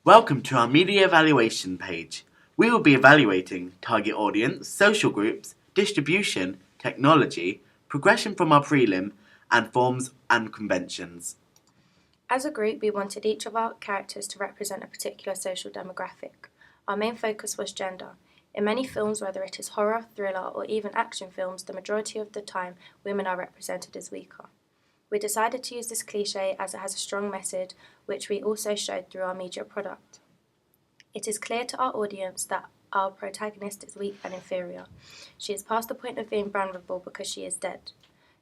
Welcome to our media evaluation page. We will be evaluating target audience, social groups, distribution, technology, progression from our prelim, and forms and conventions. As a group, we wanted each of our characters to represent a particular social demographic. Our main focus was gender. In many films, whether it is horror, thriller, or even action films, the majority of the time women are represented as weaker. We decided to use this cliche as it has a strong message, which we also showed through our media product. It is clear to our audience that our protagonist is weak and inferior. She is past the point of being vulnerable because she is dead.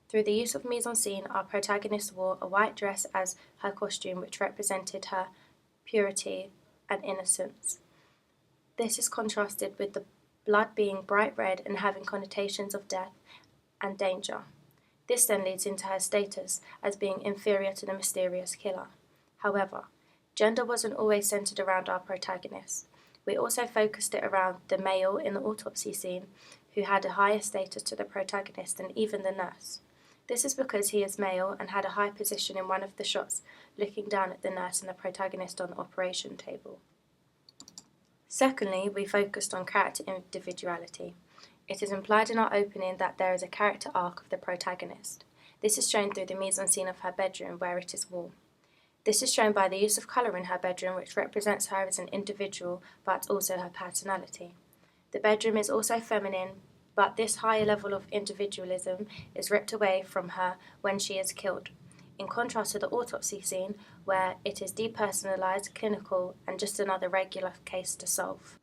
Through the use of mise-en-scene, our protagonist wore a white dress as her costume, which represented her purity and innocence. This is contrasted with the blood being bright red and having connotations of death and danger. This then leads into her status as being inferior to the mysterious killer. However, gender wasn't always centered around our protagonist. We also focused it around the male in the autopsy scene, who had a higher status to the protagonist than even the nurse. This is because he is male and had a high position in one of the shots, looking down at the nurse and the protagonist on the operation table. Secondly, we focused on character individuality. It is implied in our opening that there is a character arc of the protagonist. This is shown through the mise-en-scene of her bedroom, where it is warm. This is shown by the use of colour in her bedroom, which represents her as an individual, but also her personality. The bedroom is also feminine, but this higher level of individualism is ripped away from her when she is killed, in contrast to the autopsy scene, where it is depersonalised, clinical, and just another regular case to solve.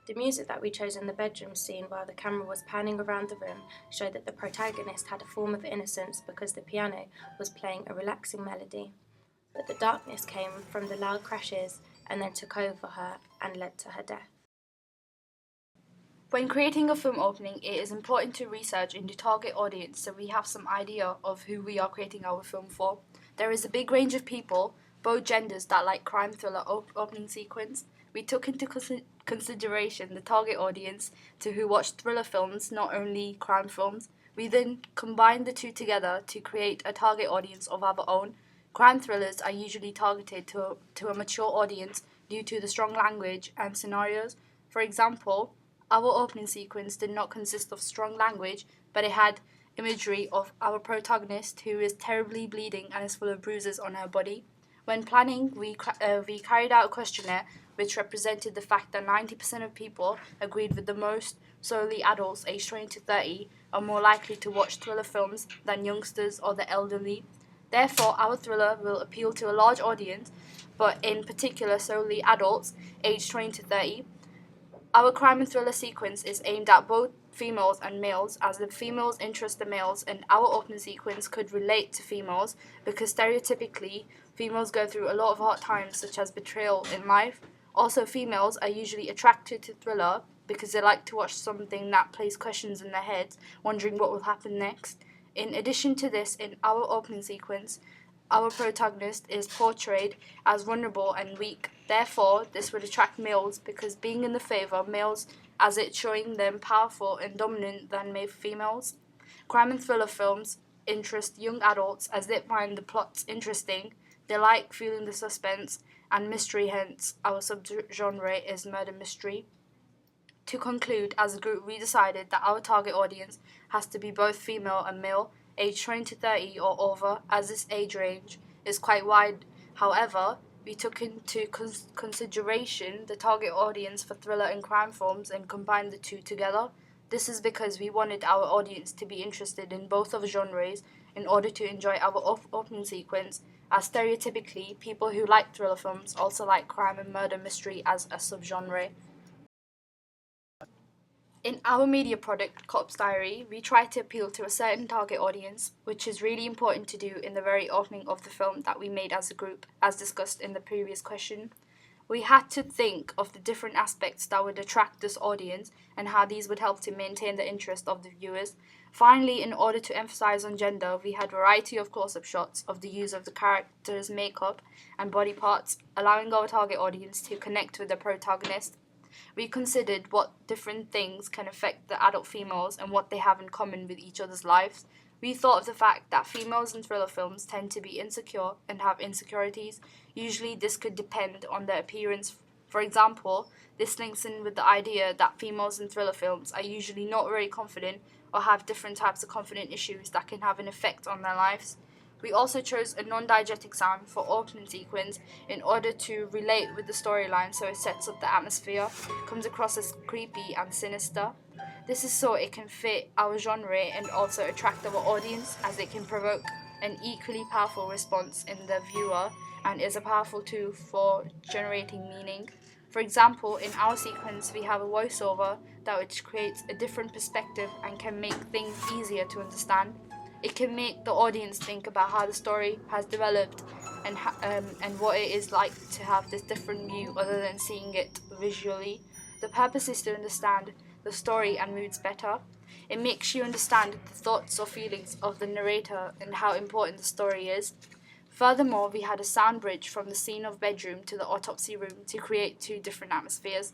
The music that we chose in the bedroom scene while the camera was panning around the room showed that the protagonist had a form of innocence because the piano was playing a relaxing melody. But the darkness came from the loud crashes and then took over her and led to her death. When creating a film opening, it is important to research into target audience so we have some idea of who we are creating our film for. There is a big range of people, both genders, that like crime thriller opening sequence. We took into consideration the target audience to who watch thriller films, not only crime films. We then combined the two together to create a target audience of our own. Crime thrillers are usually targeted to a mature audience due to the strong language and scenarios. For example, our opening sequence did not consist of strong language, but it had imagery of our protagonist who is terribly bleeding and is full of bruises on her body. When planning, we carried out a questionnaire which represented the fact that 90% of people agreed with the most solely adults aged 20 to 30 are more likely to watch thriller films than youngsters or the elderly. Therefore, our thriller will appeal to a large audience, but in particular solely adults aged 20 to 30. Our crime and thriller sequence is aimed at both females and males, as the females interest the males, and our opening sequence could relate to females because stereotypically females go through a lot of hard times such as betrayal in life. Also, females are usually attracted to thriller because they like to watch something that plays questions in their heads, wondering what will happen next. In addition to this, in our opening sequence, our protagonist is portrayed as vulnerable and weak. Therefore, this would attract males because being in the favour of males as it's showing them powerful and dominant than females. Crime and thriller films interest young adults as they find the plots interesting. They like feeling the suspense and mystery, hence our subgenre is murder mystery. To conclude, as a group, we decided that our target audience has to be both female and male, aged 20 to 30 or over, as this age range is quite wide. However, we took into consideration the target audience for thriller and crime films and combined the two together. This is because we wanted our audience to be interested in both of genres in order to enjoy our opening sequence, as stereotypically people who like thriller films also like crime and murder mystery as a subgenre. In our media product, Cops Diary, we try to appeal to a certain target audience, which is really important to do in the very opening of the film that we made as a group, as discussed in the previous question. We had to think of the different aspects that would attract this audience and how these would help to maintain the interest of the viewers. Finally, in order to emphasize on gender, we had a variety of close-up shots of the use of the character's makeup and body parts, allowing our target audience to connect with the protagonist. We considered what different things can affect the adult females and what they have in common with each other's lives. We thought of the fact that females in thriller films tend to be insecure and have insecurities. Usually this could depend on their appearance For example, this links in with the idea that females in thriller films are usually not very confident or have different types of confident issues that can have an effect on their lives. We also chose a non-diegetic sound for opening sequence in order to relate with the storyline, so it sets up the atmosphere, comes across as creepy and sinister. This is so it can fit our genre and also attract our audience, as it can provoke an equally powerful response in the viewer and is a powerful tool for generating meaning. For example, in our sequence we have a voiceover that which creates a different perspective and can make things easier to understand. It can make the audience think about how the story has developed and what it is like to have this different view other than seeing it visually. The purpose is to understand the story and moods better. It makes you understand the thoughts or feelings of the narrator and how important the story is. Furthermore, we had a sound bridge from the scene of bedroom to the autopsy room to create two different atmospheres.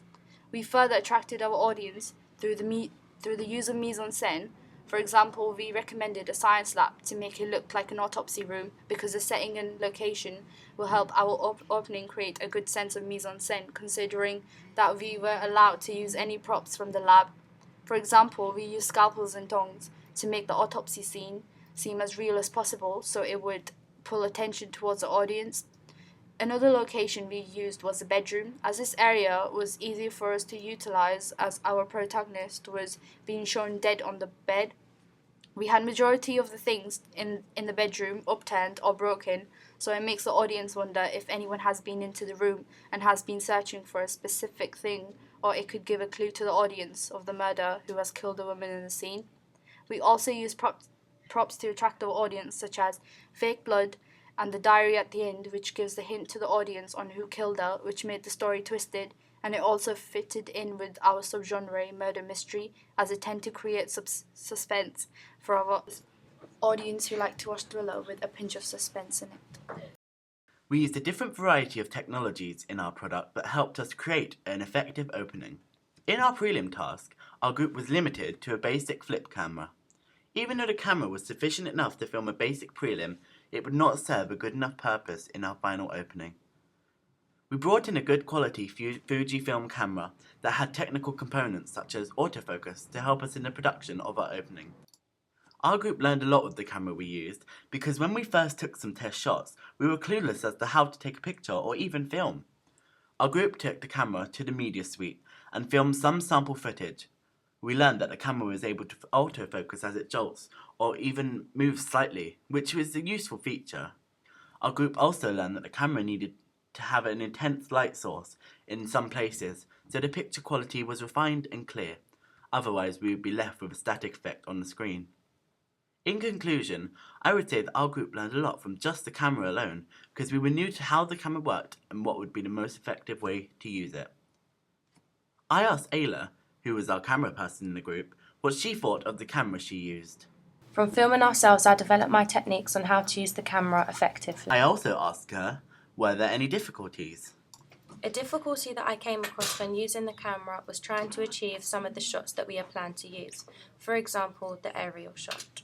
We further attracted our audience through the use of mise-en-scène. For example, we recommended a science lab to make it look like an autopsy room because the setting and location will help our opening create a good sense of mise-en-scène, considering that we were allowed to use any props from the lab. For example, we used scalpels and tongs to make the autopsy scene seem as real as possible, so it would pull attention towards the audience. Another location we used was the bedroom, as this area was easy for us to utilize as our protagonist was being shown dead on the bed. We had majority of the things in the bedroom upturned or broken, so it makes the audience wonder if anyone has been into the room and has been searching for a specific thing, or it could give a clue to the audience of the murderer who has killed the woman in the scene. We also used props to attract our audience, such as fake blood and the diary at the end, which gives the hint to the audience on who killed her, which made the story twisted, and it also fitted in with our subgenre murder mystery, as it tend to create suspense for our audience who like to watch thriller with a pinch of suspense in it. We used a different variety of technologies in our product that helped us create an effective opening. In our prelim task, our group was limited to a basic flip camera. Even though the camera was sufficient enough to film a basic prelim, it would not serve a good enough purpose in our final opening. We brought in a good quality Fujifilm camera that had technical components such as autofocus to help us in the production of our opening. Our group learned a lot with the camera we used because when we first took some test shots, we were clueless as to how to take a picture or even film. Our group took the camera to the media suite and filmed some sample footage. We learned that the camera was able to autofocus as it jolts or even moves slightly, which was a useful feature. Our group also learned that the camera needed to have an intense light source in some places, so the picture quality was refined and clear. Otherwise, we would be left with a static effect on the screen. In conclusion, I would say that our group learned a lot from just the camera alone, because we were new to how the camera worked and what would be the most effective way to use it. I asked Aila, who was our camera person in the group, what she thought of the camera she used. From filming ourselves, I developed my techniques on how to use the camera effectively. I also asked her, were there any difficulties? A difficulty that I came across when using the camera was trying to achieve some of the shots that we had planned to use. For example, the aerial shot.